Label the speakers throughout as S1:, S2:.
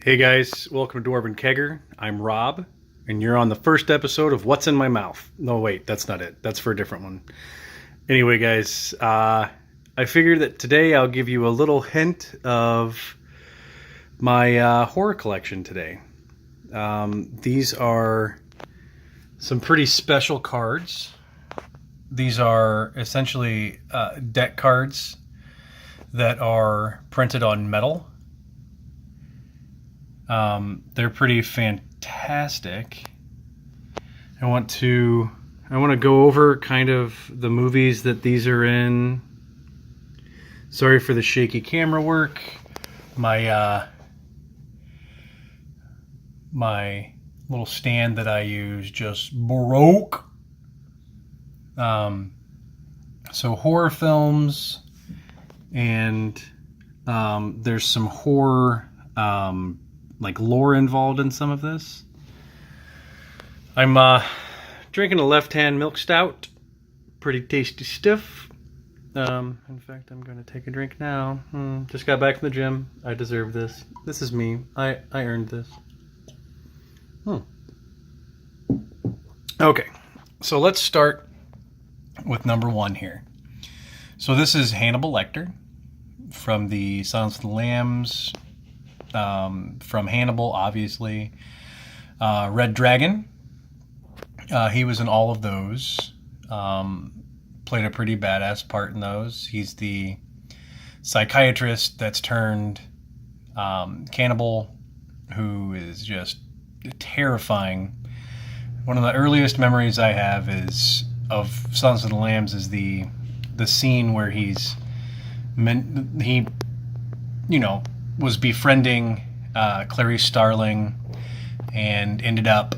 S1: Hey guys, welcome to Dwarven Kegger. I'm Rob, and you're on the first episode of What's in My Mouth. No, wait, that's not it. That's for a different one. Anyway, guys, I figured that today I'll give you a little hint of my horror collection today. These are some pretty special cards. These are essentially deck cards that are printed on metal. They're pretty fantastic. I want to go over kind of the movies that these are in. Sorry for the shaky camera work. My my little stand that I use just broke. So horror films, and there's some horror like lore involved in some of this. I'm drinking a left-hand milk stout. Pretty tasty stuff. In fact, I'm going to take a drink now. Just got back from the gym. I deserve this. This is me. I earned this. Okay, so let's start with number one here. So this is Hannibal Lecter from the Silence of the Lambs. From Hannibal, obviously. Red Dragon. He was in all of those. Played a pretty badass part in those. He's the psychiatrist that's turned cannibal, who is just terrifying. One of the earliest memories I have is of Silence of the Lambs is the scene where he was befriending Clarice Starling and ended up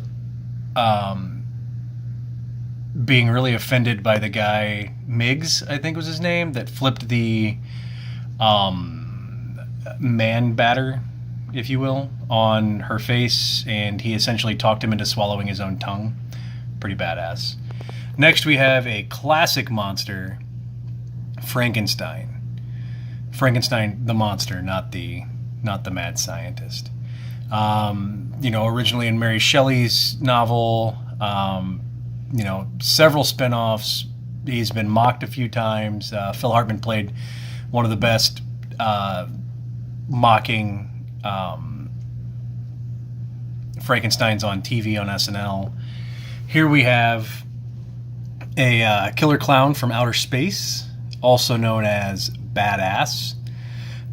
S1: being really offended by the guy Miggs, I think was his name, that flipped the man batter, if you will, on her face, and he essentially talked him into swallowing his own tongue. Pretty badass. Next we have a classic monster, Frankenstein. Frankenstein the monster, not the mad scientist. Originally in Mary Shelley's novel, several spin-offs. He's been mocked a few times. Phil Hartman played one of the best mocking Frankensteins on TV on SNL. Here we have a killer clown from outer space, also known as Badass.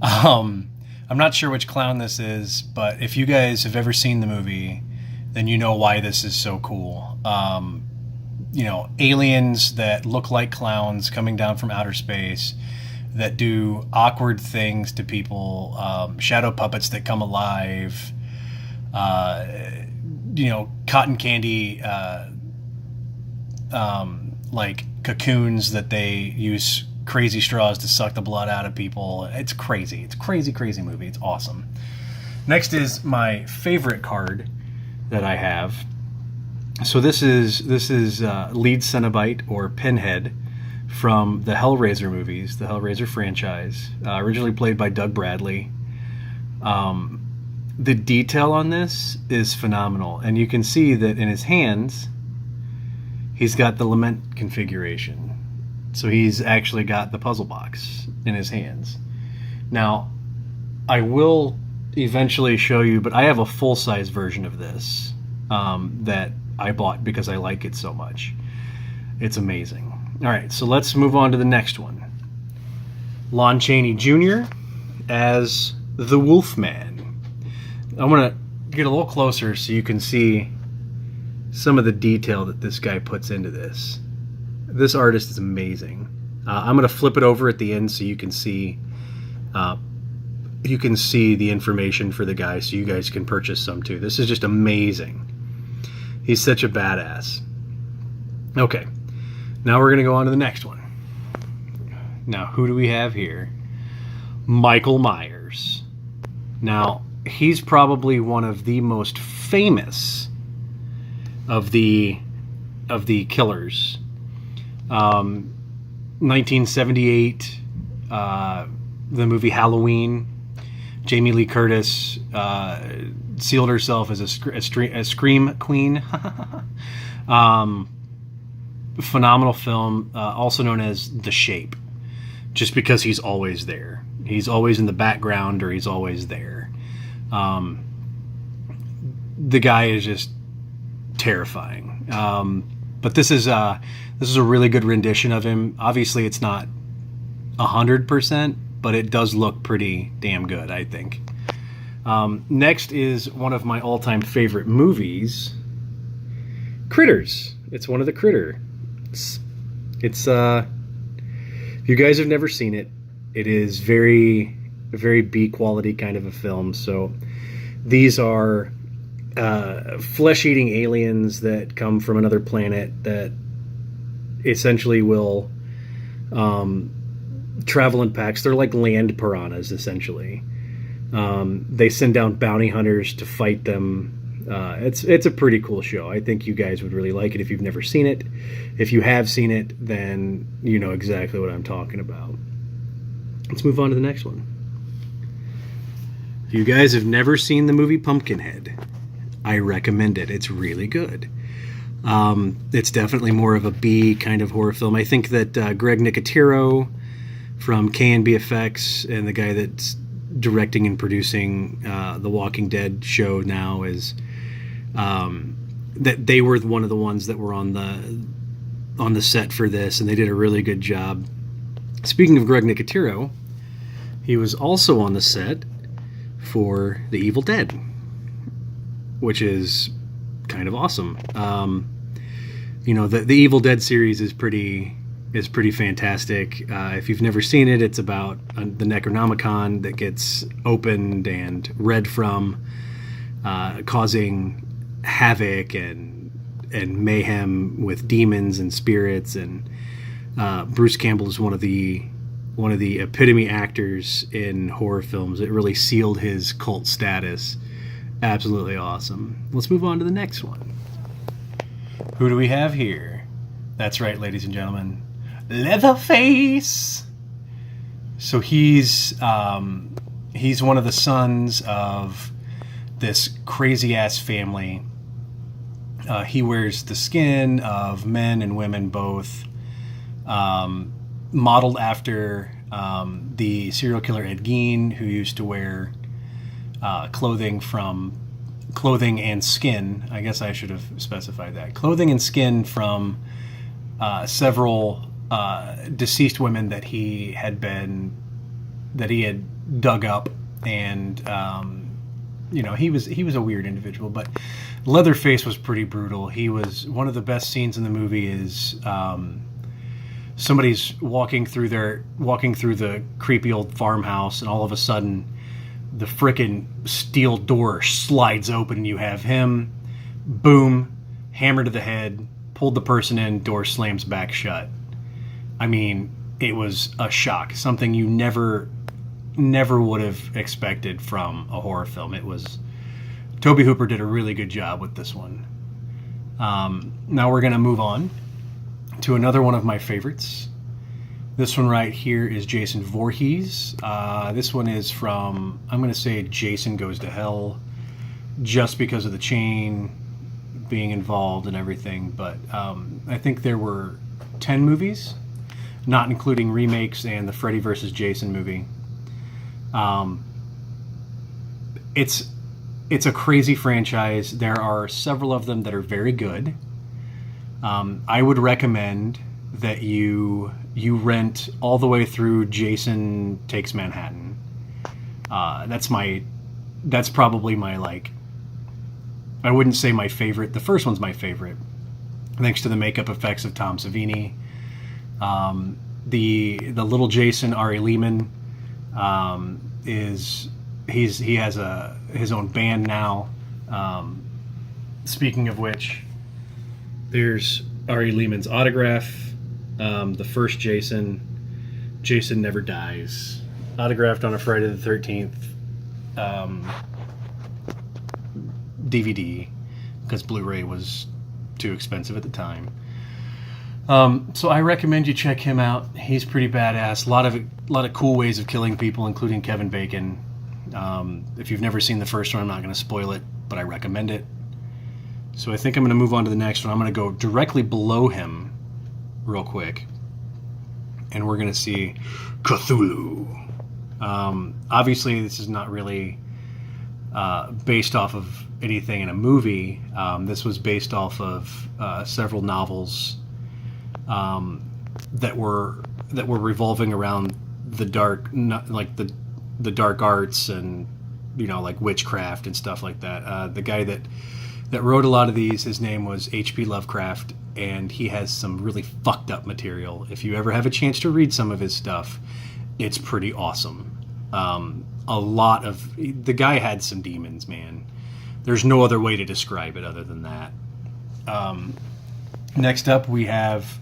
S1: I'm not sure which clown this is, but if you guys have ever seen the movie, then you know why this is so cool. Aliens that look like clowns coming down from outer space that do awkward things to people, shadow puppets that come alive, cotton candy, like cocoons that they use crazy straws to suck the blood out of people. It's crazy. It's a crazy movie. It's awesome. Next is my favorite card that I have. So this is lead Cenobite, or Pinhead, from the Hellraiser movies, the Hellraiser franchise, originally played by Doug Bradley. The detail on this is phenomenal, and you can see that in his hands he's got the lament configuration. So he's actually got the puzzle box in his hands. Now, I will eventually show you, but I have a full-size version of this that I bought because I like it so much. It's amazing. All right, so let's move on to the next one. Lon Chaney Jr. as the Wolfman. I'm going to get a little closer so you can see some of the detail that this guy puts into this. This artist is amazing. I'm going to flip it over at the end so you can see the information for the guy, so you guys can purchase some too. This is just amazing. He's such a badass. Okay, now we're going to go on to the next one. Now, who do we have here? Michael Myers. Now, he's probably one of the most famous of the killers. 1978, the movie Halloween, Jamie Lee Curtis sealed herself as a scream queen. Phenomenal film, also known as The Shape, just because he's always there. He's always in the background, or he's always there. The guy is just terrifying. But this is a really good rendition of him. Obviously, it's not 100%, but it does look pretty damn good, I think. Next is one of my all-time favorite movies, Critters. It's one of the Critters. It's if you guys have never seen it, it is very B quality kind of a film. So these are flesh-eating aliens that come from another planet that essentially will travel in packs. They're like land piranhas, essentially. They send down bounty hunters to fight them. It's a pretty cool show. I think you guys would really like it if you've never seen it. If you have seen it, then you know exactly what I'm talking about. Let's move on to the next one. If you guys have never seen the movie Pumpkinhead, I recommend it. It's really good. It's definitely more of a B kind of horror film. I think that Greg Nicotero from K&B Effects and the guy that's directing and producing the Walking Dead show now is that they were one of the ones that were on the set for this, and they did a really good job. Speaking of Greg Nicotero, he was also on the set for The Evil Dead, which is kind of awesome. The Evil Dead series is pretty fantastic. If you've never seen it, it's about the Necronomicon that gets opened and read from, causing havoc and mayhem with demons and spirits. And Bruce Campbell is one of the epitome actors in horror films. It really sealed his cult status. Absolutely awesome. Let's move on to the next one. Who do we have here? That's right, ladies and gentlemen. Leatherface. So he's one of the sons of this crazy ass family. He wears the skin of men and women both, modeled after the serial killer Ed Gein, who used to wear clothing and skin. I guess I should have specified that. Clothing and skin from several deceased women that he had dug up, and he was a weird individual. But Leatherface was pretty brutal. He was one of the best scenes in the movie. Is somebody's walking through the creepy old farmhouse, and all of a sudden the frickin' steel door slides open, and you have him, boom, hammer to the head, pulled the person in, door slams back shut. I mean, it was a shock. Something you never would have expected from a horror film. It was... Tobe Hooper did a really good job with this one. Now we're going to move on to another one of my favorites. This one right here is Jason Voorhees. This one is from, I'm going to say, Jason Goes to Hell, just because of the chain being involved and everything. But I think there were 10 movies, not including remakes and the Freddy vs. Jason movie. It's a crazy franchise. There are several of them that are very good. I would recommend that you rent all the way through Jason Takes Manhattan. That's probably my, like, I wouldn't say my favorite. The first one's my favorite, thanks to the makeup effects of Tom Savini. The little Jason, Ari Lehman, he has his own band now. Speaking of which, there's Ari Lehman's autograph. The first Jason Never Dies, autographed on a Friday the 13th DVD, because Blu-ray was too expensive at the time. So I recommend you check him out. He's pretty badass. A lot of cool ways of killing people, including Kevin Bacon. If you've never seen the first one, I'm not going to spoil it, but I recommend it. So I think I'm going to move on to the next one. I'm going to go directly below him real quick, and we're going to see Cthulhu. Obviously, this is not really based off of anything in a movie. This was based off of several novels that were revolving around the dark, the dark arts and like witchcraft and stuff like that. The guy that wrote a lot of these, his name was H.P. Lovecraft, and he has some really fucked up material. If you ever have a chance to read some of his stuff, it's pretty awesome. A lot of the guy had some demons, man. There's no other way to describe it other than that. Next up, we have,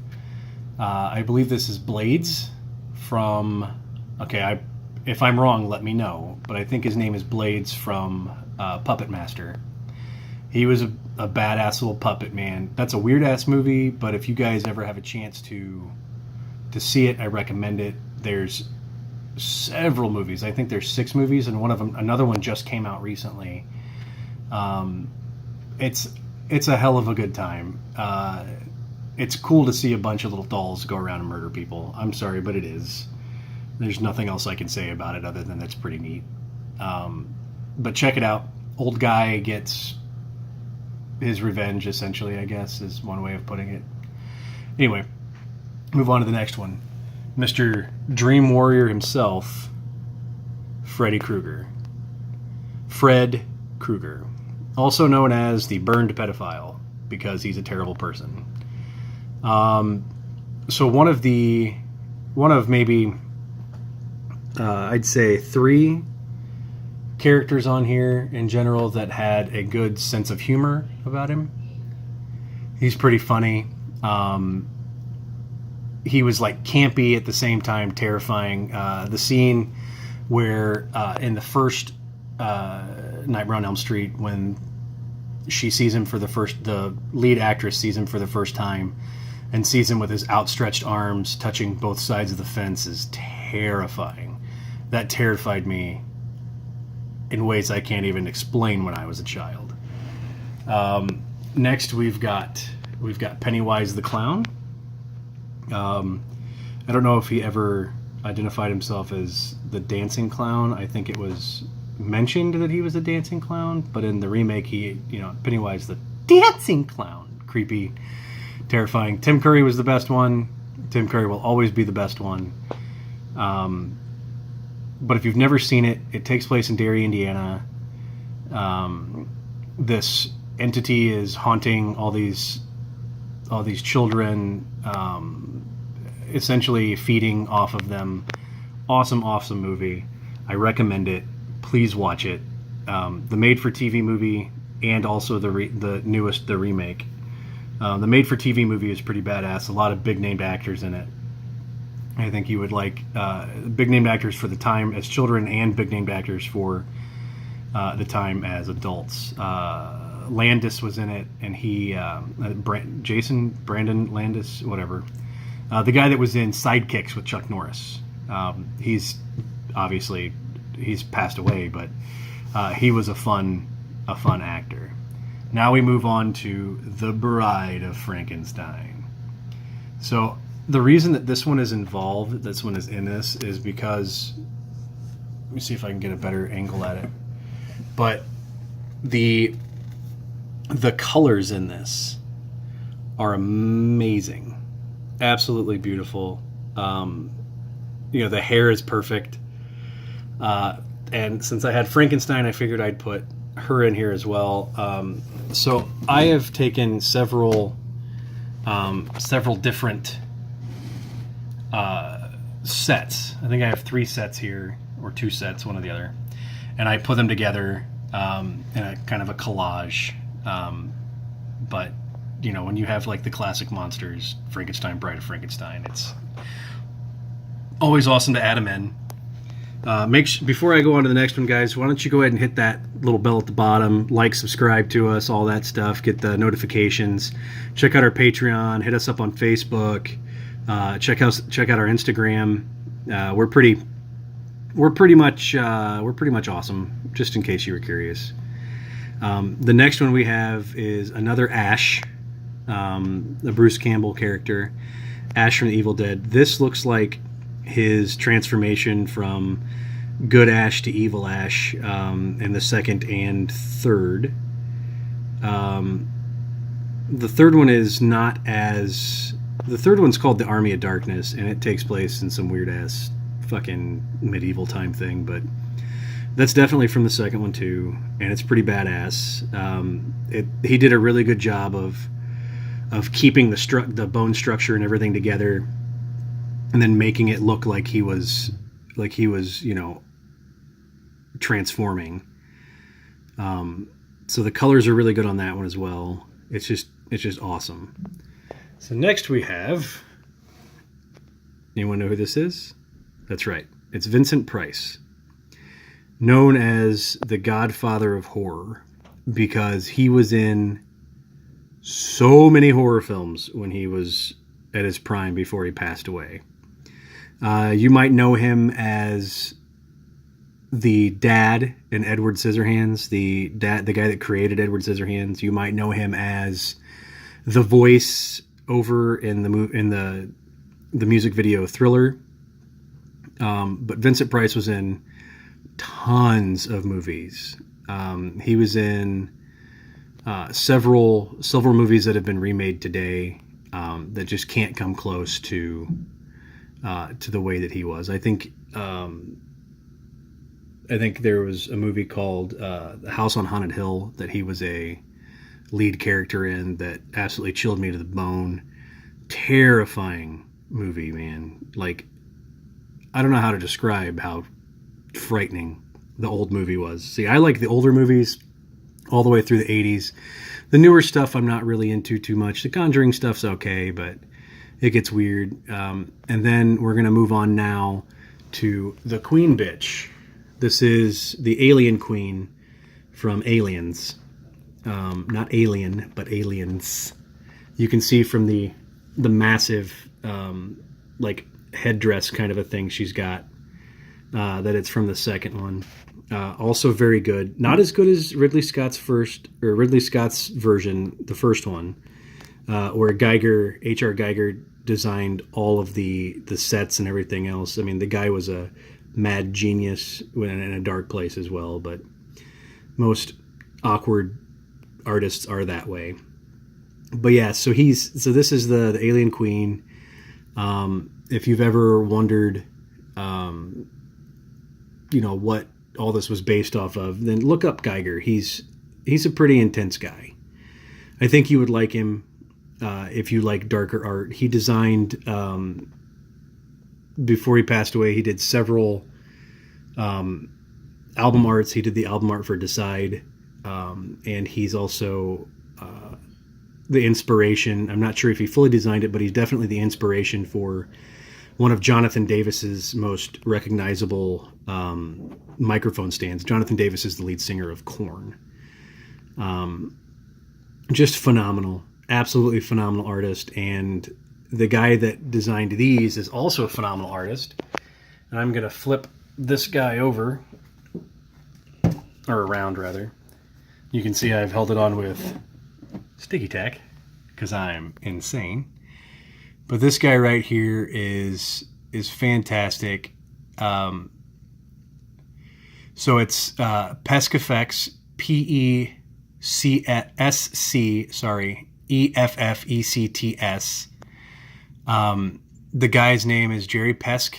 S1: I believe this is Blades from. Okay, if I'm wrong, let me know. But I think his name is Blades from Puppet Master. He was a badass little puppet man. That's a weird ass movie, but if you guys ever have a chance to see it, I recommend it. There's several movies. I think there's 6 movies, and another one just came out recently. It's a hell of a good time. It's cool to see a bunch of little dolls go around and murder people. I'm sorry, but it is. There's nothing else I can say about it other than that's pretty neat. But check it out. Old guy gets his revenge, essentially, I guess, is one way of putting it. Anyway, move on to the next one. Mr. Dream Warrior himself, Freddy Krueger. Fred Krueger. Also known as the burned pedophile, because he's a terrible person. So one of maybe, I'd say 3 characters on here in general that had a good sense of humor about him. He's pretty funny. He was like campy at the same time terrifying. The scene where in the first Nightmare on Elm Street, when she sees him the lead actress sees him for the first time and sees him with his outstretched arms touching both sides of the fence, is terrifying. That terrified me in ways I can't even explain when I was a child. Next, we've got Pennywise the Clown. I don't know if he ever identified himself as the dancing clown. I think it was mentioned that he was a dancing clown, but in the remake, Pennywise the dancing clown. Creepy, terrifying. Tim Curry was the best one. Tim Curry will always be the best one. But if you've never seen it, it takes place in Derry, Indiana. This entity is haunting all these children, essentially feeding off of them. Awesome movie. I recommend it. Please watch it. The made-for-TV movie and also the remake. The made-for-TV movie is pretty badass. A lot of big-named actors in it. I think you would like big-named actors for the time as children and big-named actors for the time as adults. Landis was in it, and he Brandon Landis, whatever, the guy that was in Sidekicks with Chuck Norris. He's passed away, but he was a fun actor. Now we move on to The Bride of Frankenstein. So the reason that this one is involved, this one is in this, is because, let me see if I can get a better angle at it. But the colors in this are amazing, absolutely beautiful. The hair is perfect, and since I had Frankenstein, I figured I'd put her in here as well. So I have taken several different sets. I think I have 3 sets here, or 2 sets, one or the other, and I put them together in a kind of a collage. But when you have like the classic monsters, Frankenstein, Bride of Frankenstein, it's always awesome to add them in. Before I go on to the next one, guys, why don't you go ahead and hit that little bell at the bottom, like, subscribe to us, all that stuff, get the notifications, check out our Patreon, hit us up on Facebook, check out our Instagram. We're pretty we're pretty much awesome. Just in case you were curious. The next one we have is another Ash, the Bruce Campbell character, Ash from the Evil Dead. This looks like his transformation from good Ash to evil Ash in the second and third. The third one is not as... The third one's called The Army of Darkness, and it takes place in some weird-ass fucking medieval time thing, but that's definitely from the second one too, and it's pretty badass. He did a really good job of keeping the bone structure and everything together, and then making it look like he was transforming. So the colors are really good on that one as well. It's just awesome. So next we have, anyone know who this is? That's right. It's Vincent Price, known as the Godfather of Horror, because he was in so many horror films when he was at his prime before he passed away. You might know him as the dad in Edward Scissorhands, the guy that created Edward Scissorhands. You might know him as the voice over in the music video Thriller. But Vincent Price was in tons of movies. He was in several movies that have been remade today that just can't come close to the way that he was. I think there was a movie called The House on Haunted Hill that he was a lead character in that absolutely chilled me to the bone. Terrifying movie, man. Like, I don't know how to describe how frightening the old movie was. See, I like the older movies all the way through the 80s. The newer stuff I'm not really into too much. The Conjuring stuff's okay, but it gets weird. And then we're going to move on now to the Queen Bitch. This is the Alien Queen from Aliens. Not Alien, but Aliens. You can see from the massive like headdress kind of a thing she's got that it's from the second one. Also very good. Not as good as Ridley Scott's version, the first one, where H.R. Geiger designed all of the sets and everything else. I mean, the guy was a mad genius in a dark place as well, but most awkward artists are that way. But yeah, so this is the Alien Queen. If you've ever wondered, what all this was based off of, then look up Geiger. He's a pretty intense guy. I think you would like him if you like darker art. He designed, before he passed away, he did several album arts. He did the album art for Decide, and he's also the inspiration. I'm not sure if he fully designed it, but he's definitely the inspiration for one of Jonathan Davis's most recognizable microphone stands. Jonathan Davis is the lead singer of Korn. Just phenomenal, absolutely phenomenal artist. And the guy that designed these is also a phenomenal artist. And I'm going to flip this guy over, or around rather. You can see I've held it on with sticky tack because I'm insane. But this guy right here is fantastic. So it's Pesce Facts, PECSC, sorry, EFFECTS. The guy's name is Jerry Pesc.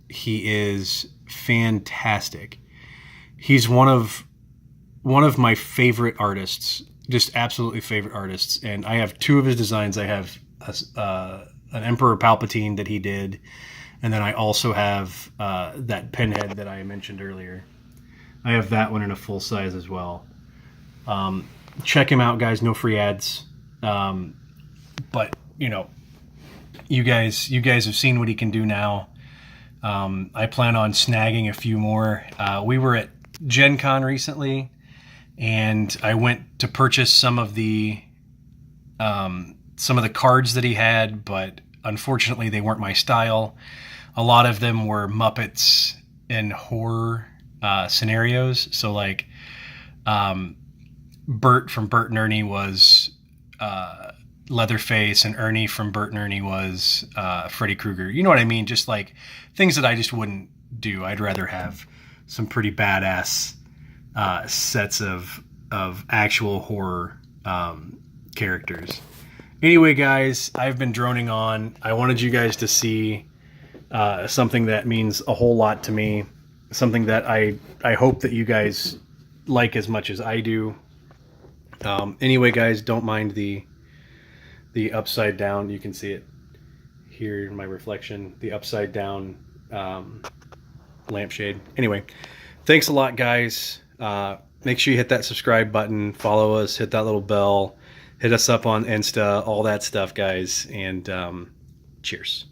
S1: He is fantastic. He's one of my favorite artists, just absolutely favorite artists. And I have two of his designs. I have an Emperor Palpatine that he did, and then I also have that Pinhead that I mentioned earlier. I have that one in a full size as well. Check him out, guys. No free ads. But you guys have seen what he can do now. I plan on snagging a few more. We were at Gen Con recently, and I went to purchase some of the cards that he had, but unfortunately they weren't my style. A lot of them were Muppets in horror scenarios. So like Bert from Bert and Ernie was Leatherface, and Ernie from Bert and Ernie was Freddy Krueger. You know what I mean? Just like things that I just wouldn't do. I'd rather have some pretty badass sets of actual horror characters. Anyway, guys, I've been droning on. I wanted you guys to see something that means a whole lot to me, something that I hope that you guys like as much as I do. Anyway, guys, don't mind the upside down. You can see it here in my reflection, the upside down lampshade. Anyway, thanks a lot, guys. Make sure you hit that subscribe button, follow us, hit that little bell, hit us up on Insta, all that stuff, guys, and cheers.